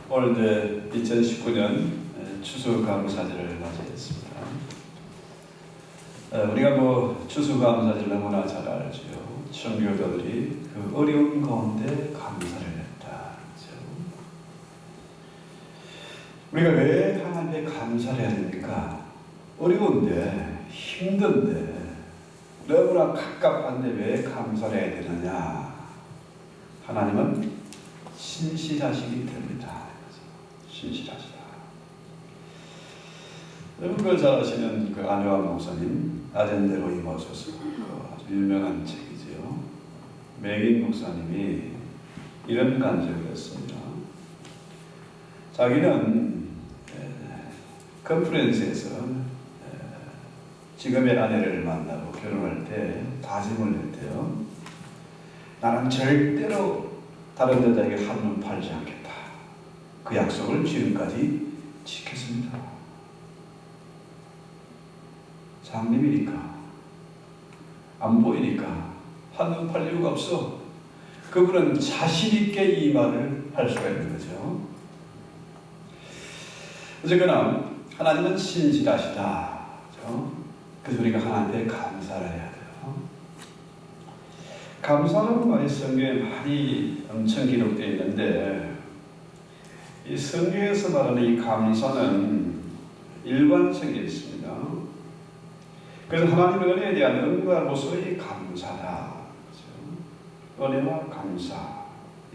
오늘 2019년 추수감사절을 맞이했습니다. 우리가 추수감사절 너무나 잘 알죠. 청교도들이 그 어려운 가운데 감사를 했다. 그렇죠? 우리가 왜 하나님께 감사를 해야 됩니까? 어려운데, 힘든데, 너무나 갑갑한데 왜 감사를 해야 되느냐? 하나님은 신실하시기 때문이다. 신실하시다. 여러분 잘 아시는 그 안요한 목사님 아젠데로 임하소서 아주 유명한 책이지요. 맥인 목사님이 이런 간증을 했습니다. 자기는 컨퍼런스에서 지금의 아내를 만나고 결혼할 때 다짐을 했대요. 나는 절대로 다른 여자에게 한눈 팔지 않겠다. 그 약속을 지금까지 지켰습니다. 장님이니까 안 보이니까 한눈 팔 이유가 없어. 그분은 자신 있게 이 말을 할 수가 있는 거죠. 어쨌거나 하나님은 신실하시다. 그래서 우리가 하나님께 감사를 해야 돼요. 감사라는 말이 성경에 많이 엄청 기록되어 있는데 이 성경에서 말하는 이 감사는 일관성이 있습니다. 그래서 하나님의 은혜에 대한 응답으로서의 감사다. 그렇죠? 은혜와 감사.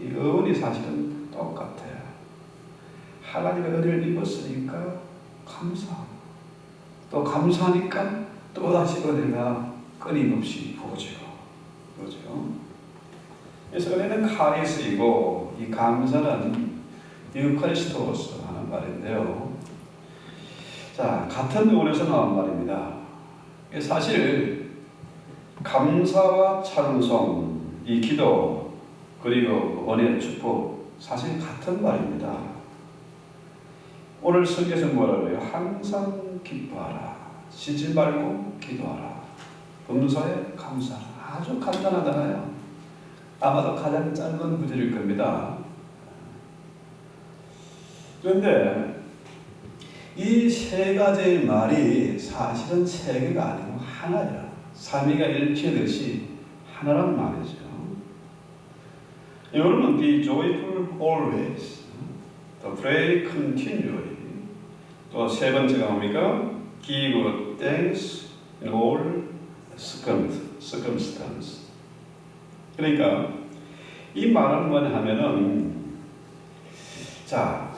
이 의원이 사실은 똑같아요. 하나님의 은혜를 입었으니까 감사. 또 감사하니까 또다시 은혜가 끊임없이 부어지고. 그렇죠? 그래서 은혜는 칼이 쓰이고 이 감사는 유카리스토스 하는 말인데요. 자, 같은 원에서 나온 말입니다. 사실 감사와 찬송, 이 기도 그리고 은혜의 축복 사실 같은 말입니다. 오늘 성경에서 뭐라고 해요? 항상 기뻐하라. 쉬지 말고 기도하라. 범사에 감사하라. 아주 간단하잖아요. 아마도 가장 짧은 구절일 겁니다. 그런데 이 세 가지의 말이 사실은 세 개가 아니고 하나예요. 삼위가 일치하듯이 하나란 말이죠. 여러분, be joyful always, 또 pray continually, 또 세 번째가 뭡니까? give thanks in all circumstance. 그러니까 이 말은 뭐냐 하면은 자,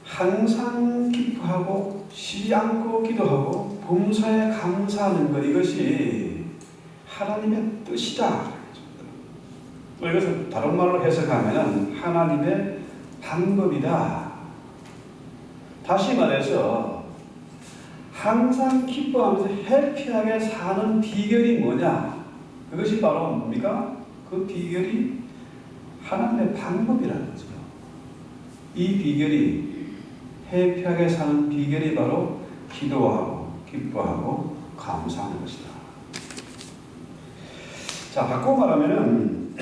항상 기뻐하고 쉬지 않고 기도하고 범사에 감사하는 것, 이것이 하나님의 뜻이다. 또 이것을 다른 말로 해석하면 하나님의 방법이다. 다시 말해서 항상 기뻐하면서 해피하게 사는 비결이 뭐냐? 그것이 바로 뭡니까? 그 비결이 하나님의 방법이라는 거죠. 이 비결이 해피하게 사는 비결이 바로 기도하고 기뻐하고 감사하는 것이다. 자, 바꿔 말하면은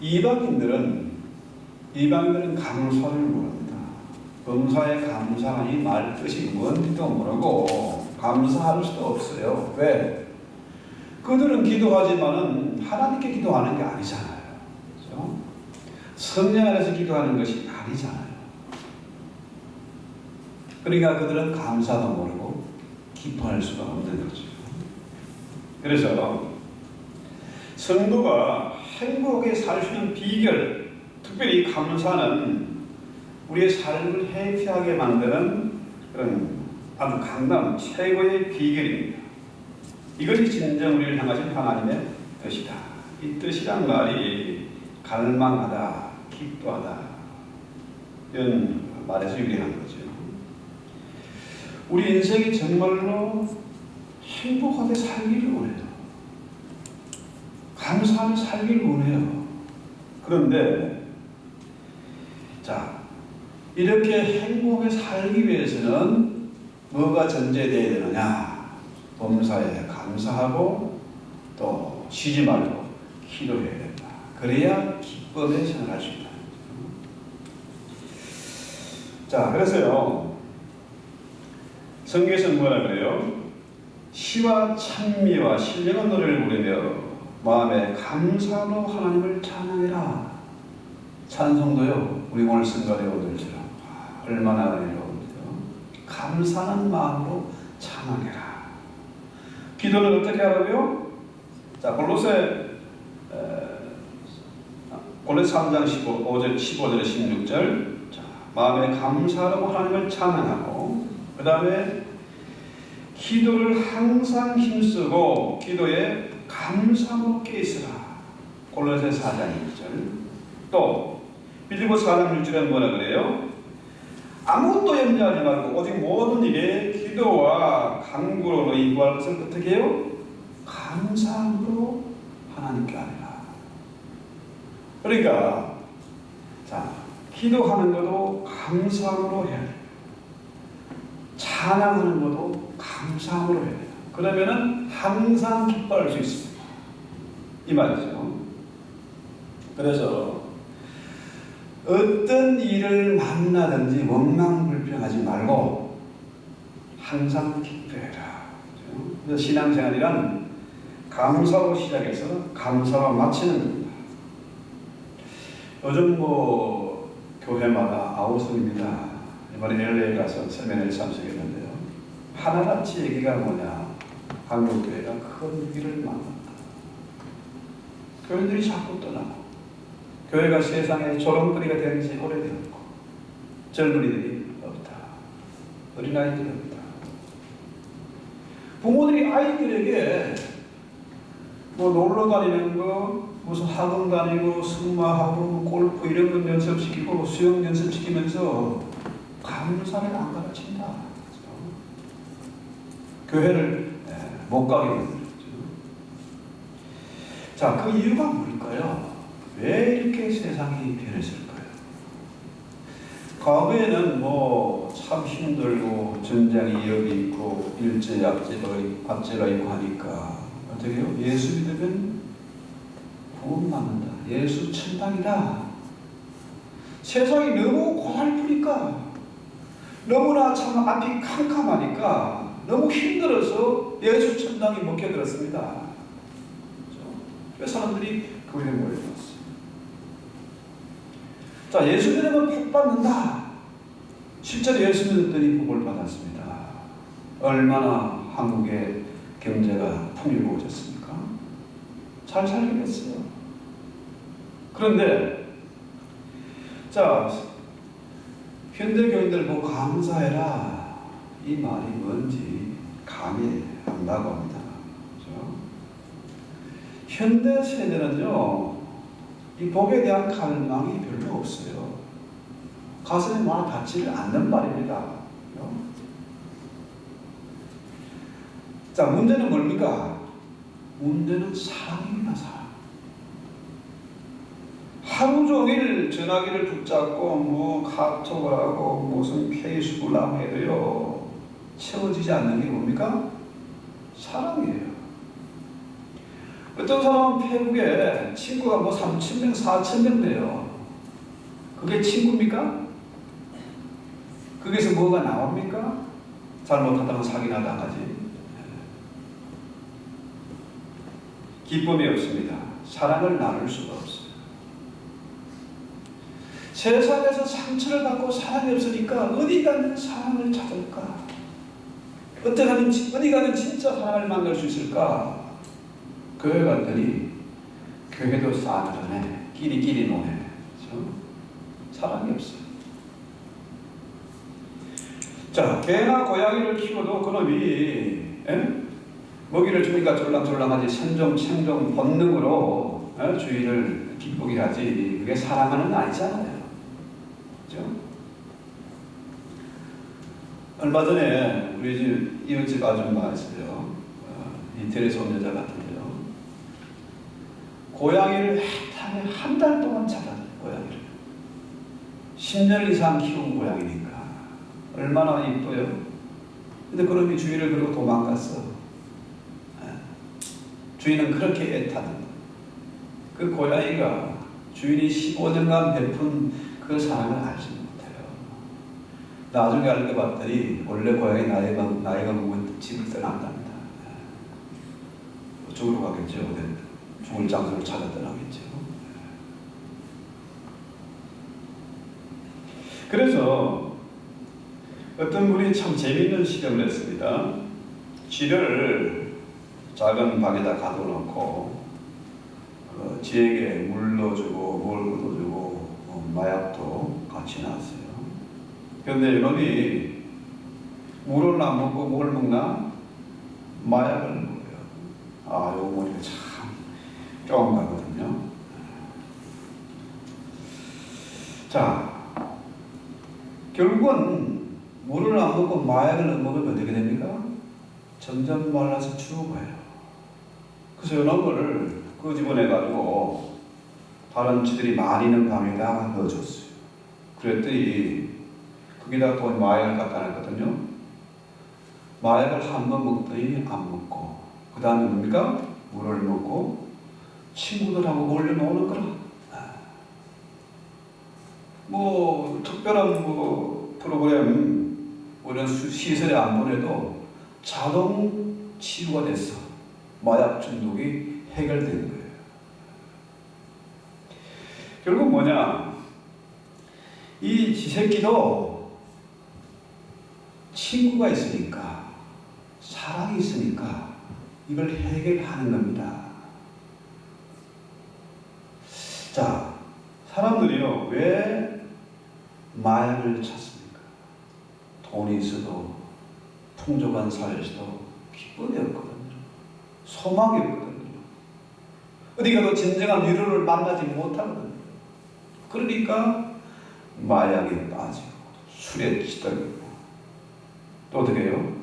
이방인들은 감사를 모릅니다. 범사에 감사한 이 말 뜻이 뭔지도 모르고 감사할 수도 없어요. 왜? 그들은 기도하지만은 하나님께 기도하는 게 아니잖아요. 그렇죠? 성령 안에서 기도하는 것이 아니잖아요. 그러니까 그들은 감사도 모르고 기뻐할 수가 없는 거죠. 그래서 성도가 행복하게 살 수 있는 비결, 특별히 감사는 우리의 삶을 해피하게 만드는 그런 아주 강단, 최고의 비결입니다. 이것이 진정 우리를 향하신 하나님의 뜻이다. 이 뜻이란 말이 갈망하다, 기뻐하다 이런 말에서 유래한 거죠. 우리 인생이 정말로 행복하게 살기를 원해요. 감사하며 살기를 원해요. 그런데 자, 이렇게 행복하게 살기 위해서는 뭐가 전제되어야 되느냐? 범사에 감사하고 또 쉬지 말고 기도해야 된다. 그래야 기쁨에 생활할 수 있다. 자, 그래서요. 성경에서는 뭐라 그래요? 시와 찬미와 신령한 노래를 부르며 마음에 감사로 하나님을 찬양해라. 찬송도요. 우리 오늘 성가대 오늘처럼 얼마나 어려운데요. 감사하는 마음으로 찬양해라. 기도는 어떻게 하라고요? 자, 골로새 3장 15절에 16절. 자, 마음에 감사로 하나님을 찬양하고, 그 다음에 기도를 항상 힘쓰고 기도에 감사로 깨있으라. 골로새 4장 1절. 또 빌립보 4장 6절에 뭐라 그래요? 아무것도 염려하지 말고 오직 모든 일에 기도와 간구로 너희 구할 것을 어떻게 해요? 감사함으로 하나님께 하리라. 그러니까 자, 기도하는 것도 감사함으로 해야 돼요. 찬양하는 것도 감사함으로 해야 돼요. 그러면은 항상 기뻐할 수 있습니다. 이 말이죠. 그래서 어떤 일을 만나든지 원망불평하지 말고 항상 기뻐해라. 그래서 신앙생활이란 감사로 시작해서 감사로 마치는 겁니다. 요즘 교회마다 아우성입니다. 이번에 LA 가서 세미나를 참석했는데요. 하나같이 얘기가 뭐냐? 한국교회가 큰 위기를 만났다. 교회들이 자꾸 떠나고, 교회가 세상에 조롱거리가 된 지 오래되었고, 젊은이들이 없다. 어린아이들이 없다. 부모들이 아이들에게 놀러 다니는 거, 무슨 학원 다니고, 승마하고, 골프 이런 건 연습시키고, 수영 연습시키면서 감사를 안 가르친다. 교회를 못 가게 만들었죠. 자, 그 이유가 뭘까요? 왜 이렇게 세상이 변했을까요? 과거에는 참 힘들고 전쟁이 여기 있고 일제 압제가 있고 하니까 어떻게 해요? 예수 믿으면 구원받는다. 예수 천당이다. 세상이 너무 고달프니까, 너무나 참 앞이 캄캄하니까 너무 힘들어서 예수 천당이 못 깨달았습니다. 왜 사람들이 교회에 모여들었어요? 자, 예수 믿으면 복 받는다. 실제로 예수 믿었더니 복을 받았습니다. 얼마나 한국의 경제가 풍요로워졌습니까? 잘 살게 됐어요. 그런데 자, 현대교인들 보고 감사해라, 이 말이 뭔지 감이 안 나고 합니다. 그렇죠? 현대 세대는요, 이 복에 대한 갈망이 별로 없어요. 가슴에 막 닿지를 않는 말입니다. 자, 문제는 뭡니까? 문제는 사랑입니다. 사랑. 하루 종일 전화기를 붙잡고 카톡을 하고 무슨 페이스북을 해도요, 채워지지 않는 게 뭡니까? 사랑이에요. 어떤 사람은 페북에 친구가 3,000명, 4,000명 돼요. 그게 친구입니까? 거기서 뭐가 나옵니까? 잘못하다가 사기나 당하지. 기쁨이 없습니다. 사랑을 나눌 수가 없어요. 세상에서 상처를 받고 사랑이 없으니까 어디 가면 사랑을 찾을까? 어디 가면 진짜 사랑을 만날 수 있을까? 교회 갔더니 교회도 싸늘하네. 끼리끼리 노네. 그렇죠? 사랑이 없어요. 자, 개나 고양이를 키워도 그놈이 먹이를 주니까 졸랑졸랑하지, 생존 본능으로 주인을 기쁘게 하지, 그게 사랑하는 아니잖아요. 그렇죠? 얼마 전에 우리 집 이웃집 아줌마 있어요. 이태리에서 온 여자 같은데요. 고양이를 애타게 한 달 동안 찾아요. 고양이를 10년 이상 키운 고양이니까 얼마나 이뻐요. 근데 그놈이 주인을 그러고 도망갔어. 주인은 그렇게 애타는 그 고양이가 주인이 15년간 베푼 그 사랑을 알지 못해요. 나중에 알고 봤더니 원래 고향이 나이가 먹으면 집을 떠난답니다. 죽으러 가겠죠. 죽을 장소를 찾아 떠나겠죠. 그래서 어떤 분이 참 재미있는 실험을 했습니다. 쥐를 작은 방에다 가둬놓고 쥐에게 물 넣어주고 뭘 걷어주고 마약도 같이 놨어요. 그런데 이놈이 물을 안 먹고 뭘 먹나? 마약을 먹어요. 아, 요거 머리가 참 쫑하거든요. 자, 결국은 물을 안 먹고 마약을 먹으면 어떻게 됩니까? 점점 말라서 죽어요. 그래서 이놈을 끄집어내가지고 다른 쥐들이 많이 있는 방에다 넣어줬어요. 그랬더니 거기다가 또 마약을 갖다 놨거든요. 마약을 한 번 먹더니 안 먹고 그 다음에 뭡니까? 물을 먹고 친구들하고 올려놓는 거라. 뭐 특별한 뭐 프로그램 이런 시설에 안 보내도 자동 치유가 됐어. 마약 중독이 해결된 거예요. 결국 뭐냐? 이 쥐새끼도 친구가 있으니까, 사랑이 있으니까 이걸 해결하는 겁니다. 자, 사람들이요, 왜 마약을 찾습니까? 돈이 있어도, 풍족한 사회에서도 기쁨이 없거든요. 소망이 없거든요. 어디 가도 진정한 위로를 만나지 못하거든요. 그러니까 마약에 빠지고 술에 찌들고 또 어떻게 해요?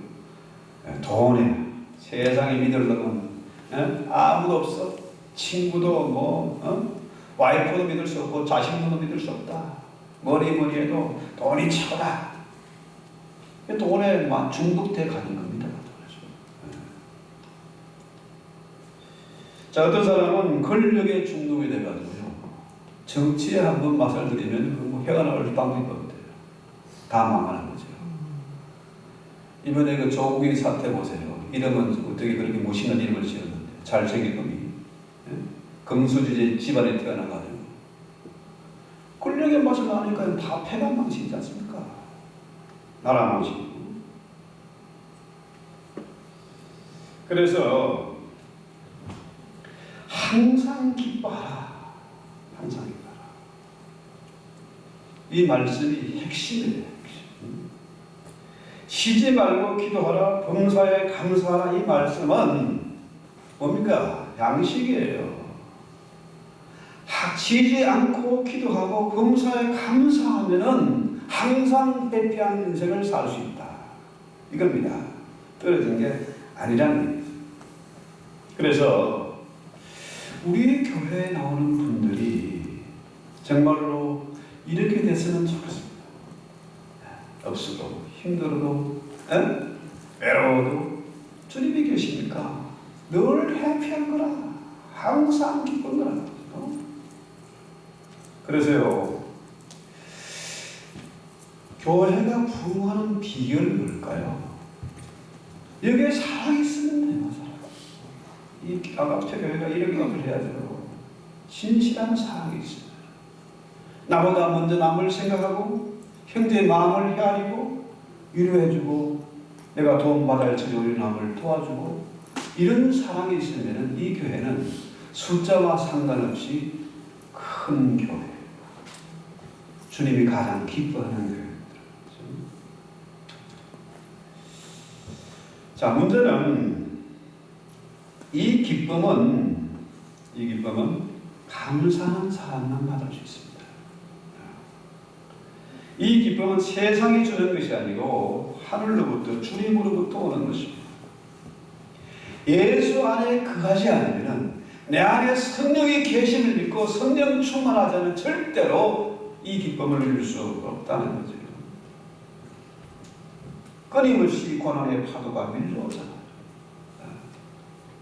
돈에 세상에 믿을 놈은 아무도 없어. 친구도 와이프도 믿을 수 없고 자식도 믿을 수 없다. 뭐니 해도 돈이 최고다. 돈에 중독돼 가는 겁니다. 자, 어떤 사람은 권력에 중독이 돼가지고요. 정치에 한번 맛을 들이면 해가 나올 방법이 없대요. 다 망하는 거죠. 이번에 그 조국인 사태 보세요. 이름은 어떻게 그렇게 멋있는 이름을 지었는데 잘생긴 놈이 금수저 집안에 태어나가지고 권력의 맛을 나니까 다 패가 망치지 않습니까? 나라 망치고. 그래서 항상 기뻐하라. 항상 기뻐하라. 이 말씀이 핵심이에요. 쉬지 말고 기도하라. 범사에 감사하라. 이 말씀은 뭡니까? 양식이에요. 쉬지 않고 기도하고 범사에 감사하면은 항상 해피한 인생을 살 수 있다. 이겁니다. 떨어진 게 아니라는 얘기예요. 그래서 우리 교회에 나오는 분들이 정말로 이렇게 됐으면 좋겠습니다. 없어도 힘들어도 외로워도 주님이 계시니까 늘 해피한 거라. 항상 기쁜 거라. 그래서요, 교회가 부흥하는 비결이 뭘까요? 여기에 사랑이 있으면 돼요. 사랑. 이 아가페 교회가 이런 것을 해야죠. 진실한 사랑이 있어요. 나보다 먼저 남을 생각하고 형제의 마음을 헤아리고 위로해주고 내가 도움받을 적에 우리 남을 도와주고 이런 사랑이 있으면 이 교회는 숫자와 상관없이 큰 교회, 주님이 가장 기뻐하는 교회입니다. 자, 문제는 이 기쁨은 감사하는 사람만 받을 수 있습니다. 이 기쁨은 세상이 주는 것이 아니고 하늘로부터 주님으로부터 오는 것입니다. 예수 안에 거하지 않으면 내 안에 성령이 계심을 믿고 성령 충만하지 않으면 절대로 이 기쁨을 누릴 수 없다는 거죠. 끊임없이 고난의 파도가 밀려오잖아요.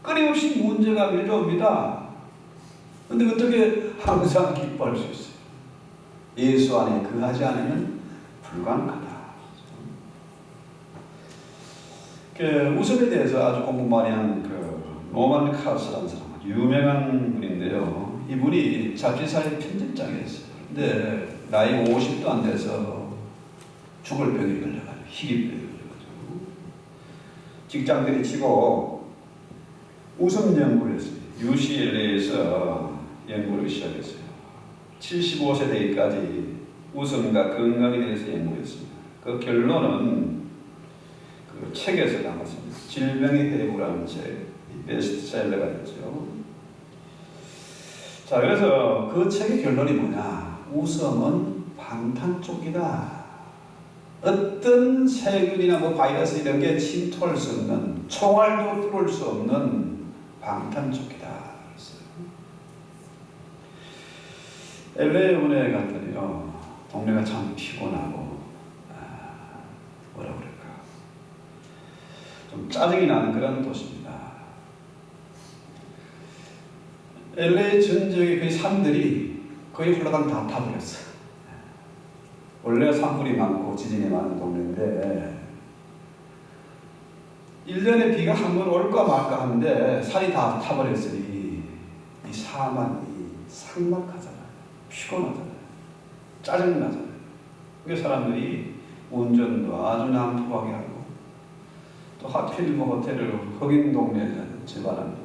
끊임없이 문제가 밀려옵니다. 그런데 어떻게 항상 기뻐할 수 있어요? 예수 안에 거하지 않으면 불가능하다. 웃음에 대해서 아주 공부 많이 한 노만 카스라는 사람, 유명한 분인데요. 이분이 잡지사의 편집장이었어요. 근데 나이 50도 안 돼서 죽을 병이 걸려가지고, 희귀병이 걸려가지고 직장들이 치고 웃음 연구를 했어요. UCLA에서 연구를 시작했어요. 75세 되기까지 웃음과 건강에 대해서 연구했습니다. 그 결론은 그 책에서 나왔습니다. 질병의 해부라는 책, 베스트셀러가 됐죠. 자, 그래서 그 책의 결론이 뭐냐? 웃음은 방탄조끼다. 어떤 세균이나 뭐 바이러스 이런 게 침투할 수 없는, 총알도 뚫을 수 없는 방탄조끼다. LA 원에 갔더니요, 동네가 참 피곤하고, 뭐라 그럴까, 좀 짜증이 나는 그런 도시입니다. LA 전 지역의 그 산들이 거의 홀라당 다 타버렸어요. 원래 산불이 많고 지진이 많은 동네인데 1년에 비가 한 번 올까 말까 하는데 산이 다 타버렸으니 이 사막이 삭막하잖아요. 피곤하잖아요. 짜증나잖아요. 그게 사람들이 운전도 아주 난폭하게 하고 또 하필 뭐 호텔을 흑인 동네에 집안을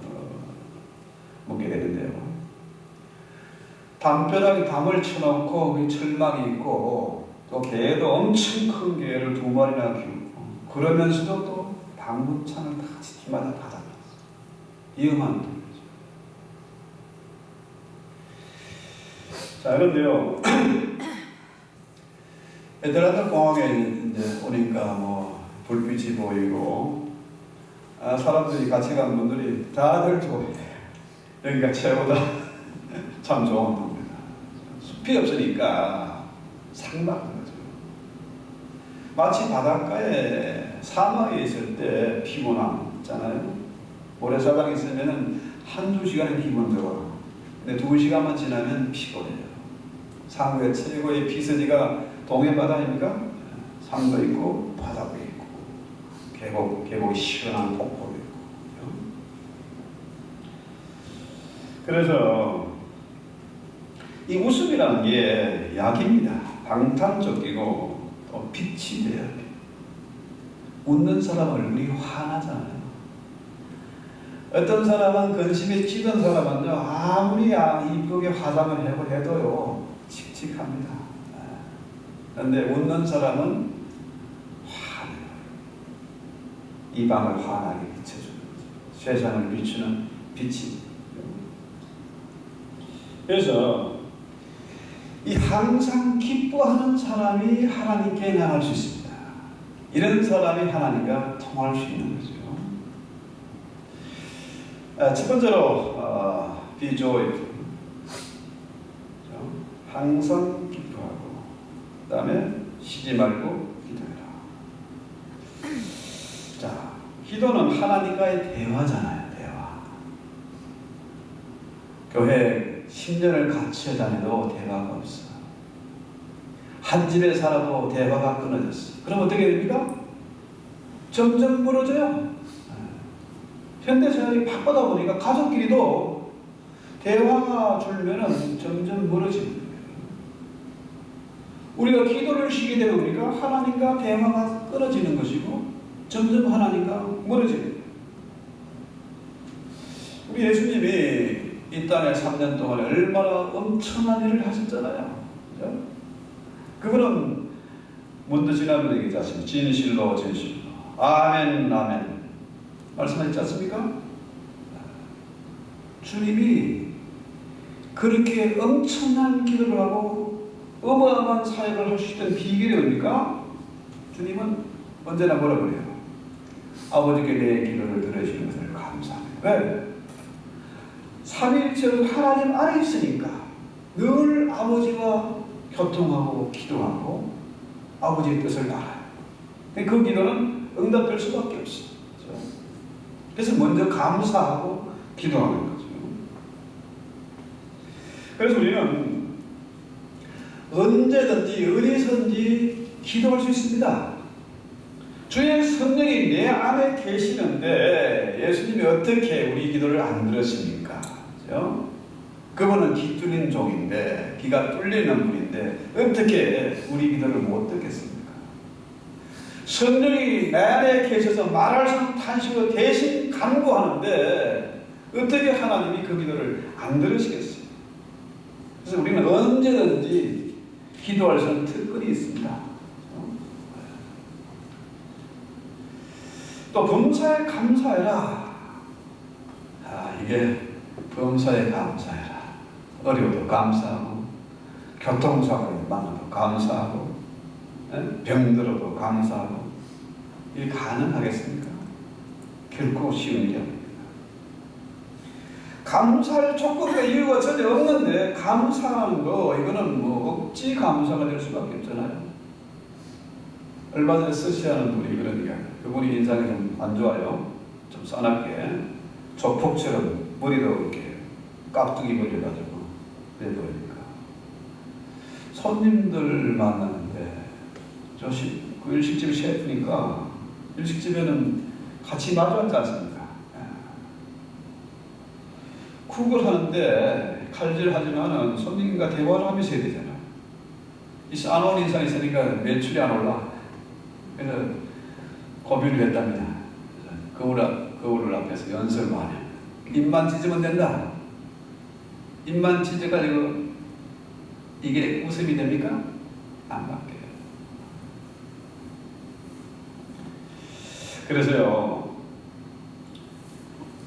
묵게 되는데요. 담벼락에 담을 쳐놓고 철망이 있고 또 개도 엄청 큰 개를 2마리나 키우고 그러면서도 또 방문창을 다 집마다 닫아놨어요. 위험한 동네죠. 자, 그런데요. 애틀랜타 공항에 이제 오니까 뭐 불빛이 보이고 사람들이 같이 간 분들이 다들 좋아해요. 여기가 최고다. 참 좋은 동네다. 숲이 없으니까 삭막한 거죠. 마치 바닷가에 사막에 있을 때 피곤함 있잖아요. 모래사장에 있으면 한두 시간은 기분 좋아. 근데 2시간만 지나면 피곤해요. 상구의 최고의 피서지가 동해바다입니까? 산도 있고 바다도 있고 계곡이 시원한 폭포도 있고. 그래서 이 웃음이라는 게 약입니다. 방탄조끼고 또 빛이 돼요. 웃는 사람 얼굴이 환하잖아요. 어떤 사람은 근심에 찌든 사람은요, 아무리 이쁘게 화장을 해도요 칙칙합니다. 그런데 웃는 사람은 환해요. 이 방을 환하게 비춰주는 거죠. 세상을 비추는 빛이. 그래서 이 항상 기뻐하는 사람이 하나님께 나갈 수 있습니다. 이런 사람이 하나님과 통할 수 있는 거죠. 첫 번째로 be joyful. 항상 기뻐하고, 그 다음에 쉬지 말고 기도해라. 자, 기도는 하나님과의 대화잖아요. 대화. 교회 10년을 같이 다녀도 대화가 없어. 한 집에 살아도 대화가 끊어졌어. 그럼 어떻게 됩니까? 점점 멀어져요. 현대사회가 바쁘다 보니까 가족끼리도 대화가 줄면은 점점 멀어지는 거예요. 우리가 기도를 쉬게 되면 우리가 하나님과 대화가 끊어지는 것이고 점점 하나님과 멀어지는 거예요. 우리 예수님이 이 땅에 3년 동안 얼마나 엄청난 일을 하셨잖아요. 그죠? 그거는 문도 지나면 얘기하지 않습니까? 진실로 진실로 아멘 아멘 말씀하셨지 않습니까? 주님이 그렇게 엄청난 기도를 하고 어마어마한 사역을 할 수 있던 비결이 뭡니까? 주님은 언제나 뭐라 그래요? 아버지께 내 기도를 들으시는 것을 감사합니다. 왜? 삼위일체로 하나님 안에 있으니까 늘 아버지와 교통하고 기도하고 아버지의 뜻을 알아요. 그 기도는 응답될 수밖에 없어요. 그렇죠? 그래서 먼저 감사하고 기도하는 거죠. 그래서 우리는 언제든지 어디서든지 기도할 수 있습니다. 주의 성령이 내 안에 계시는데 예수님이 어떻게 우리 기도를 안 들으십니까? 그죠? 그분은 귀 뚫린 종인데, 귀가 뚫리는 분인데 어떻게 우리 기도를 못 듣겠습니까? 성령이 내 안에 계셔서 말할 수 없는 탄식으로 대신 간구하는데 어떻게 하나님이 그 기도를 안 들으시겠어요? 그래서 우리는 언제든지 기도할 수 있는 특권이 있습니다. 또 범사에 감사해라. 이게 범사에 감사해라. 어려워도 감사하고, 교통사고를 만나도 감사하고, 병들어도 감사하고, 이게 가능하겠습니까? 결코 쉬운 일이 아닙니다. 감사할 조건과 이유가 전혀 없는데 감사하는 거, 이거는 뭐 억지 감사가 될 수밖에 없잖아요. 얼마 전에 스시하는 분이 그런 이야기. 그분이 인상이 좀 안 좋아요. 좀 싸납게 조폭처럼 머리도 이렇게 깍두기 걸려가지고 그래 보이니까 손님들 만나는데 그 일식집 셰프니까 일식집에는 같이 마주 앉지 않습니까? 쿡을 하는데 칼질하지만은 손님과 대화를 하면서 해야 되잖아요. 이 싸놓은 인상이 있으니까 매출이 안 올라. 그래서 고민을 했답니다. 거울 앞에서 연습을 많이 해요. 입만 찢으면 된다. 입만 찢어가지고 이게 웃음이 됩니까? 안 바뀌어요. 그래서요,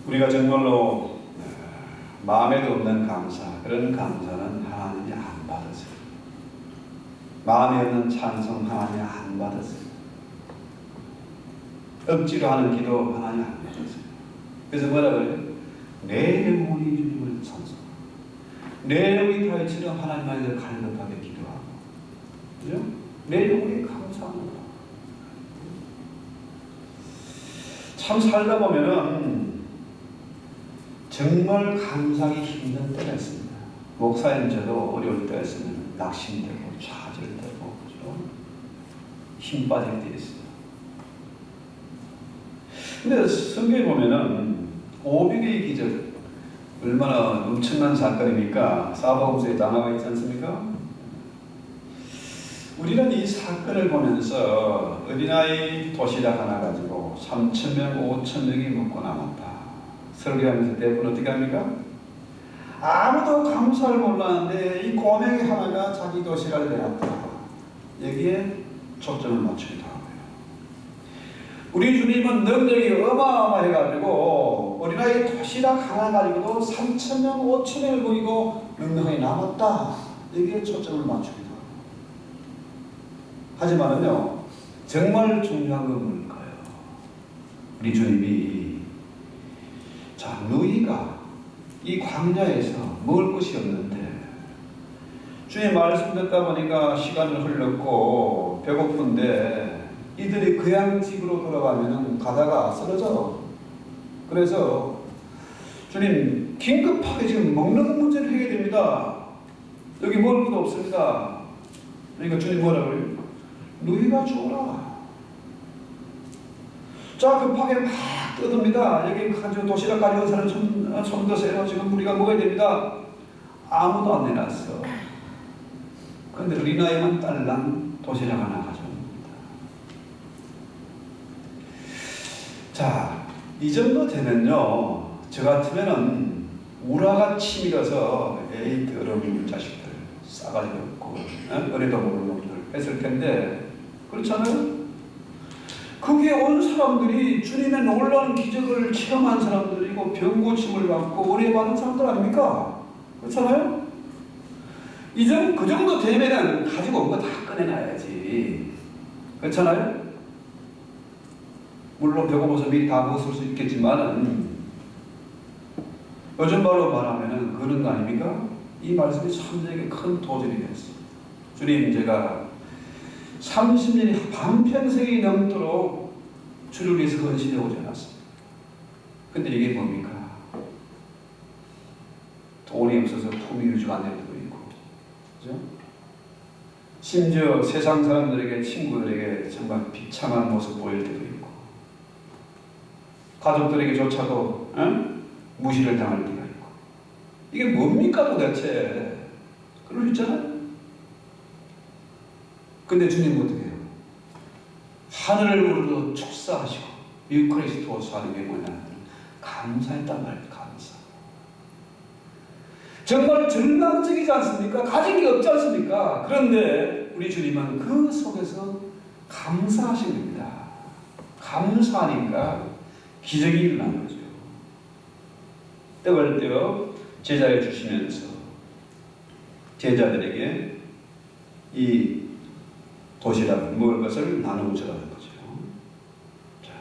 우리가 정말로 마음에도 없는 감사, 그런 감사는 하나님이 안 받으세요. 마음에 없는 찬송 하나님이 안 받으세요. 억지로 하는 기도 하나님 안 받으세요. 그래서 뭐라 그래요? 내 영혼이 주님을 찬송. 내 영혼이 다윗처럼 하나님 안에서 갈급하게 기도하고, 그죠? 내 영혼이 감사합니다. 참 살다 보면은 정말 감사하기 힘든 때가 있습니다. 목사님 저도 어려울 때가 있으면 낙심되고 좌절되고, 그죠? 힘 빠질 때 있어요. 근데 성경에 보면은 오병이의 기적, 얼마나 엄청난 사건입니까? 사복음서에 나와 있지 않습니까? 우리는 이 사건을 보면서 어린아이 도시락 하나 가지고 3,000명, 5,000명이 먹고 남았다. 설교하면서 대부분 어떻게 합니까? 아무도 감사를 몰랐는데 이 꼬맹이 하나가 자기 도시락을 내놨다. 여기에 초점을 맞추기도 하고요. 우리 주님은 능력이 어마어마해가지고 어린아이 도시락 하나 가지고도 3,000명, 5,000명을 먹이고 능력이 남았다. 여기에 초점을 맞추기도 하고. 하지만은요, 정말 중요한 건 뭘까요? 우리 주님이 너희가 이 광야에서 먹을 것이 없는데 주의 말씀 듣다 보니까 시간을 흘렀고 배고픈데 이들이 고향집으로 돌아가면 가다가 쓰러져. 그래서 주님 긴급하게 지금 먹는 문제를 해결해야 됩니다. 여기 먹을 것도 없습니다. 그러니까 주님 뭐라 그래요? 너희가 주어라. 자, 급하게 막 뜯습니다. 여기 가지고 도시락 가져온 사람 손 드세요. 지금 우리가 먹어야 됩니다. 아무도 안 내놨어. 그런데 어린아이만 딸랑 도시락 하나 가져옵니다. 자, 이 정도 되면요, 저 같으면은 우라가 치밀어서 에이 더러운 자식들 싸가지 없고 어리도 모르는 놈들 했을 텐데 그렇잖아요? 거기에 온 사람들이 주님의 놀라운 기적을 체험한 사람들이고 병고침을 받고 은혜 받은 사람들 아닙니까? 그렇잖아요? 그 정도 되면은 가지고 온 거 다 꺼내놔야지. 그렇잖아요? 물론 배고파서 미리 다 먹을 수 있겠지만은 요즘 말로 말하면은 그런 거 아닙니까? 이 말씀이 참 저에게 큰 도전이 됐어요. 주님, 제가 30년이 반평생이 넘도록 주를 위해서 헌신해 오지 않았습니다. 근데 이게 뭡니까? 돈이 없어서 품위 유지가 안 되는 것도 있고, 그죠? 심지어 세상 사람들에게, 친구들에게 정말 비참한 모습 보일 때도 있고, 가족들에게조차도 무시를 당할 때가 있고, 이게 뭡니까 도대체? 그럴 수 있잖아요. 근데 주님은 어떻게 해요? 하늘을 우러러 축사하시고 유크리스토스 하는 게 뭐냐? 감사했단 말이에요. 감사. 정말 절망적이지 않습니까? 가진 게 없지 않습니까? 그런데 우리 주님은 그 속에서 감사하신 겁니다. 감사하니까 기적이 일어난 거죠. 떡을 떼어 제자에 주시면서 제자들에게 이 도시락 먹을 것을 나누어 주라는 거죠. 자,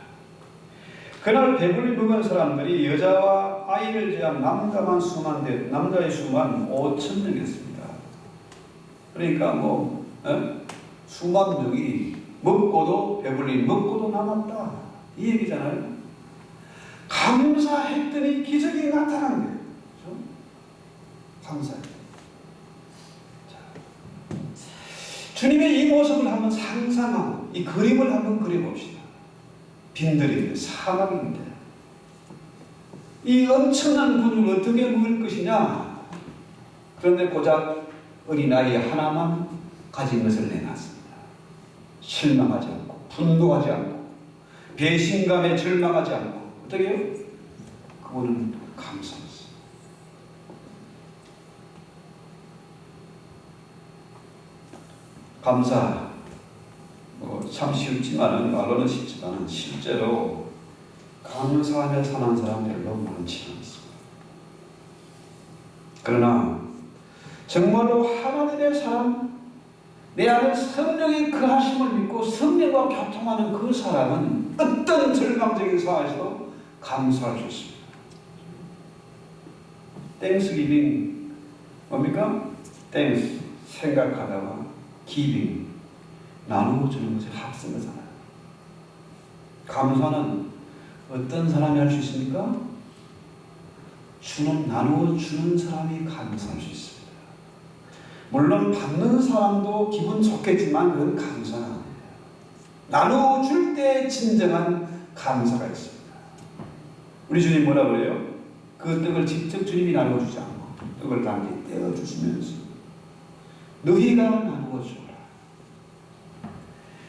그날 배불리 먹은 사람들이 여자와 아이를 제한 남자의 수만 5,000명이었습니다. 그러니까 수만 명이 먹고도 배불리 먹고도 남았다, 이 얘기잖아요. 감사했더니 기적이 나타난 거예요. 그렇죠? 감사했더니. 주님의 이 모습을 한번 상상하고 이 그림을 한번 그려봅시다. 빈들인데, 사막인데 이 엄청난 분을 어떻게 먹을 것이냐. 그런데 고작 어린아이 하나만 가진 것을 내놨습니다. 실망하지 않고, 분노하지 않고, 배신감에 절망하지 않고, 어떻게 해요? 그분은 감사했어요. 감사, 참 쉽지만은, 말로는 쉽지만은 실제로 감사하며 사는 사람 별로 많지 않습니다. 그러나 정말로 하나님의 사람, 내 안에 성령의 그 하심을 믿고 성령과 교통하는 그 사람은 어떤 절망적인 상황에서도 감사할 수 있습니다. 땡스기빙 뭡니까? 땡스, 생각하다가 기빙, 나누어 주는 것을 합성하잖아요. 감사는 어떤 사람이 할 수 있습니까? 나누어 주는 사람이 감사할 수 있습니다. 물론 받는 사람도 기분 좋겠지만 그건 감사가 아니에요. 나누어 줄 때 진정한 감사가 있습니다. 우리 주님 뭐라 그래요? 그 떡을 직접 주님이 나누어 주지 않고 떡을 단지 떼어 주시면서 너희가 나누어 주라.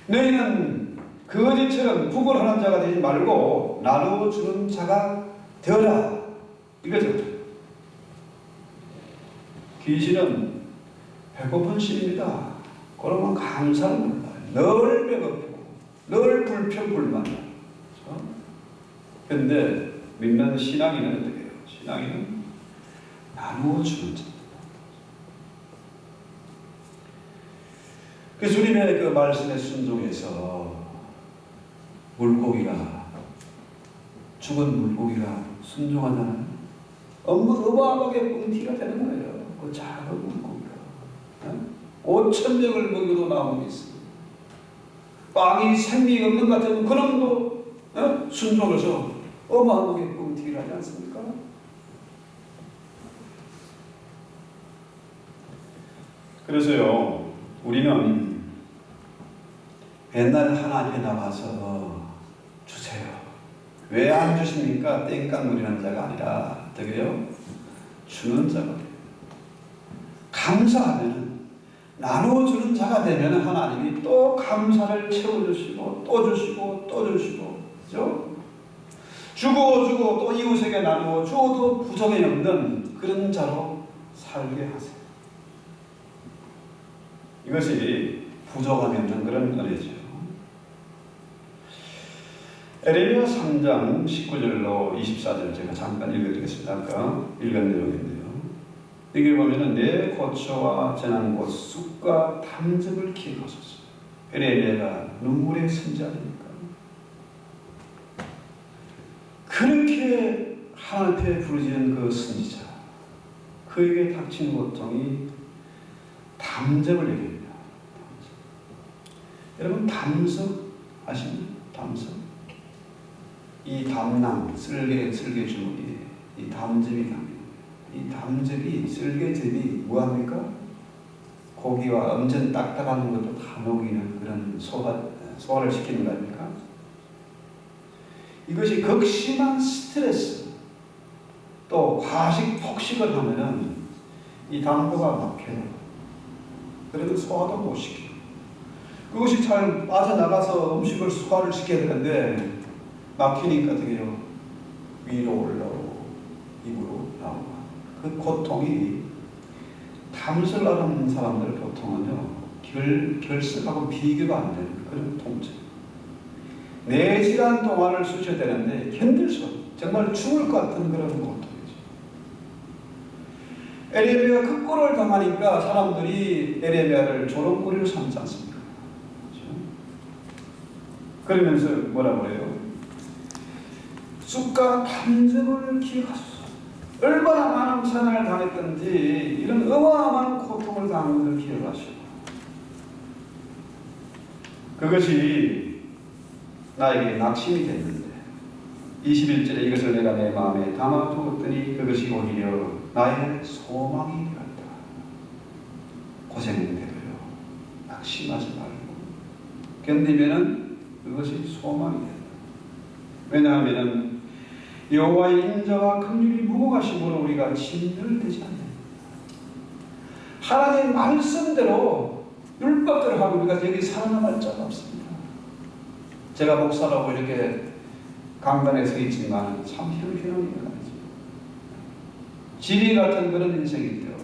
너희는 거지처럼 구걸하는 자가 되지 말고 나누어 주는 자가 되어라. 이거죠. 귀신은 배고픈 신입니다. 그러면 감사를 몰라요. 늘 배고프고 늘 불평불만이에요. 그런데 믿는 신앙인은 어떻게 해요? 신앙인은 나누어 주는 자. 그 주님의 그 말씀에 순종해서 물고기가, 죽은 물고기가 순종하잖아요. 어마어마하게 뻥튀기가 되는 거예요. 그 작은 물고기가 5,000명을 먹여도 남은 게 있어요. 빵이 생명이 없는 것 같은 그놈도 순종해서 어마어마하게 뻥튀기를 하지 않습니까? 그래서요, 우리는 맨날 하나님께 나가서 주세요. 왜 안 주십니까? 땡깡 부리는 자가 아니라 어떻게요? 주는 자가 돼요. 감사하면, 나누어 주는 자가 되면 하나님이 또 감사를 채워주시고 또 주시고 또 주시고, 그죠? 주고 또 이웃에게 나누어 주어도 부정이 없는 그런 자로 살게 하세요. 이것이 부족함이 없는 그런 은혜죠. 에레미야 3장 19절로 24절 제가 잠깐 읽어드리겠습니다. 아까 읽은 내용인데요. 여기 보면은 내 고초와 재난 곧 쑥과 탐즙을 기억하소서. 에레미야가 눈물의 선지자니까 그렇게 하나님 앞에 부르짖은 그 선지자, 그에게 닥친 고통이 담즙을 얘기합니다. 여러분 담즙 아시나요? 담즙. 이 담낭, 쓸개 주먹이 이 담즙이 담입니다. 이 담즙이, 쓸개즙이 뭐합니까? 고기와 엄청 딱딱한 것도 다 녹이는 그런 소화를 시키는 거 아닙니까? 이것이 극심한 스트레스, 또 과식 폭식을 하면은 이 당도가 막혀요. 그래도 소화도 못 시켜요. 그것이 잘 빠져나가서 음식을 소화를 시켜야 되는데 막히니까 어떻게 해요? 위로 올라오고 입으로 나오고. 그 고통이 담술 앓은 사람들 보통은요 결석하고 비교가 안 되는 그런 통증. 4시간 동안을 쉬셔야 되는데 견딜 수 없어요. 정말 죽을 것 같은 그런 고통이죠. 에레미야가 그 꼴을 당하니까 사람들이 에레미야를 조롱거리로 삼지 않습니까? 그렇죠? 그러면서 뭐라고 그래요? 쑥과 탐정을 기억하소서. 얼마나 많은 고난을 당했던지 이런 어마어마한 고통을 당한 것을 기억하시고, 그것이 나에게 낙심이 됐는데 21절에 이것을 내가 내 마음에 담아두었더니 그것이 오히려 나의 소망이 되었다. 고생되도요 낙심하지 말고 견디면은 그것이 소망이 된다. 왜냐하면은 여호와의 인자와 긍휼이 무궁하심으로 우리가 진멸되지 않는다. 하나님의 말씀대로 율법대로 하고 우리가 여기 살아남을 자가 없습니다. 제가 목사라고 이렇게 강단에 서 있지만 참 형편없는 인간이죠. 지리 같은 그런 인생인데요.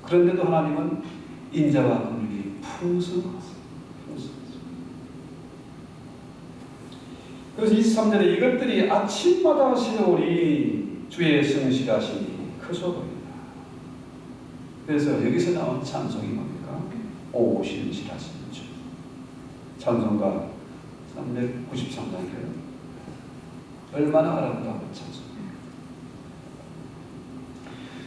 그런데도 하나님은 인자와 긍휼이 풍성하세요. 그래서 23절에 이것들이 아침마다 새로우니 주의 성실하심이 크소 보인다. 그래서 여기서 나온 찬송이 뭡니까? 오 신실하신 주. 찬송가 393장이에요. 얼마나 아름다운 찬송이에요.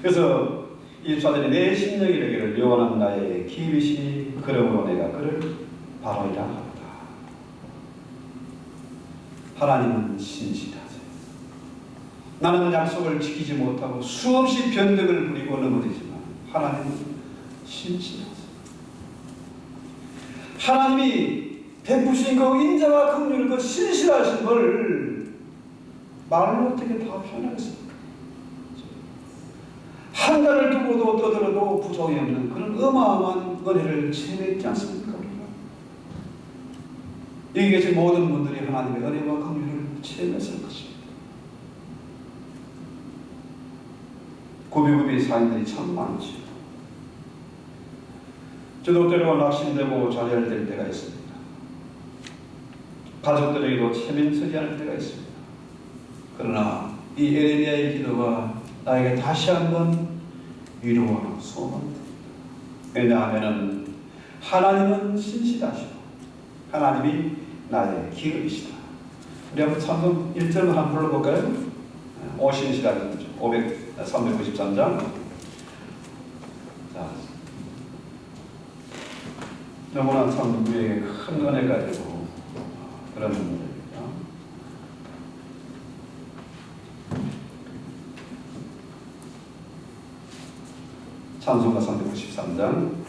그래서 24절에 내 심령이 이르기를 영원한 나의 길이시니 그러므로 내가 그를 바로이라 하다. 하나님은 신실하세요. 나는 약속을 지키지 못하고 수없이 변덕을 부리고 넘어지지만 하나님은 신실하세요. 하나님이 베푸신 그 인자와 긍휼, 그 신실하신 걸 말로 어떻게 다 표현하겠습니까? 한 달을 두고도 떠들어도 부족이 없는 그런 어마어마한 은혜를 체험했지 않습니까? 여기 계신 모든 분들이 하나님의 은혜와 긍휼을 체험했을 것입니다. 구비구비 사인들이 참 많죠. 저도 때로 낙심되고 좌절할 때가 있습니다. 가족들에게도 체면서리할 때가 있습니다. 그러나 이 에레미야의 기도가 나에게 다시 한번 위로와 소망이 됩니다. 왜냐하면 하나님은 신실하시고 하나님이 나의 기업이시다. 우리 한번 찬송 1절만 한번 불러볼까요? 오신실하신 주 393장. 자, 너무나 참 우리에게 큰 은혜가 되고 그런 분들입니다. 찬송가 393장.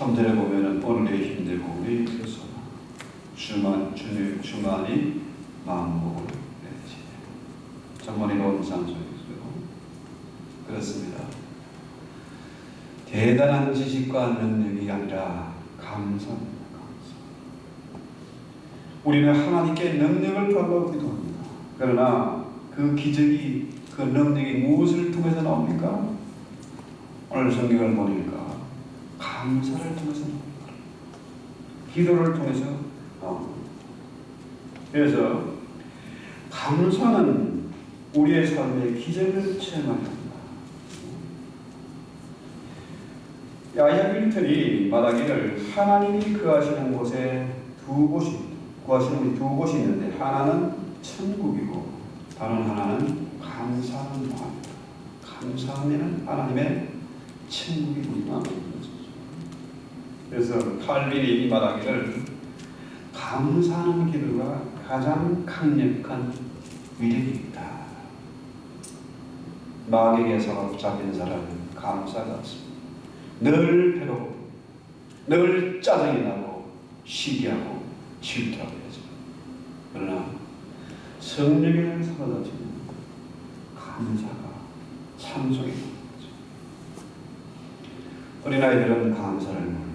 3절에 보면은 오늘의 힘들고 우리 그래서 주만이 만복을 내리시네. 정말 이로운 상소이죠. 그렇습니다. 대단한 지식과 능력이 아니라 감사입니다. 감사. 우리는 하나님께 능력을 달라고 기도합니다. 그러나 그 기적이, 그 능력이 무엇을 통해서 나옵니까? 오늘 성경을 보니까 감사를 통해서 나옵니다. 기도를 통해서 나옵니다. 그래서 감사는 우리의 삶의 기적을 체험하게 합니다. 야야 밀턴이 말하기를 하나님이 거하시는 곳에 두 곳이 있는데 하나는 천국이고 다른 하나는 감사하는 마음입니다. 감사하면 하나님의 천국이 우리가 그래서 칼빈이 말하기를 감사하는 기도가 가장 강력한 위력입니다. 마귀에게 사로잡힌 사람은 감사가 없습니다. 늘 괴롭고 늘 짜증이 나고 시기하고 질투하게 되죠. 그러나 성령을 사로잡히는 감사가 찬송이 나는 거죠. 어린아이들은 감사를 몰라요.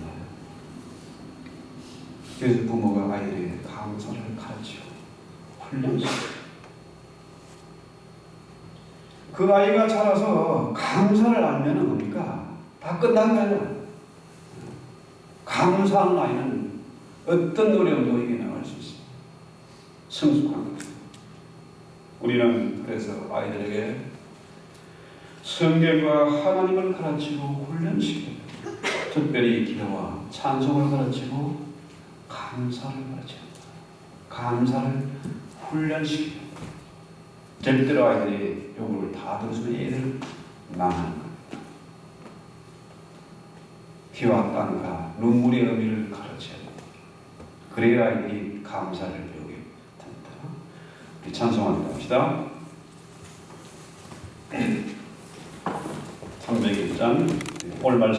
그래서 부모가 아이들에게 감사를 가르치고 훈련시켜요. 그 아이가 자라서 감사를 알면 뭡니까? 다 끝난 거예요. 감사하는 아이는 어떤 어려움도 이겨나갈 수 있어요. 성숙한 거예요. 우리는 그래서 아이들에게 성경과 하나님을 가르치고 훈련시켜요. 특별히 기도와 찬송을 가르치고 감사를 가르칩니다. 감사를 훈련시켜요. 절대로 아이들이 요구를 다 들어주면 애들 망하는 겁니다. 피와 땀과 눈물의 의미를 가르쳐야 됩니다. 그래야 아이들이 감사를 배우게 됩니다. 우리 찬송합니다. 합시다. 301장 오늘 말씀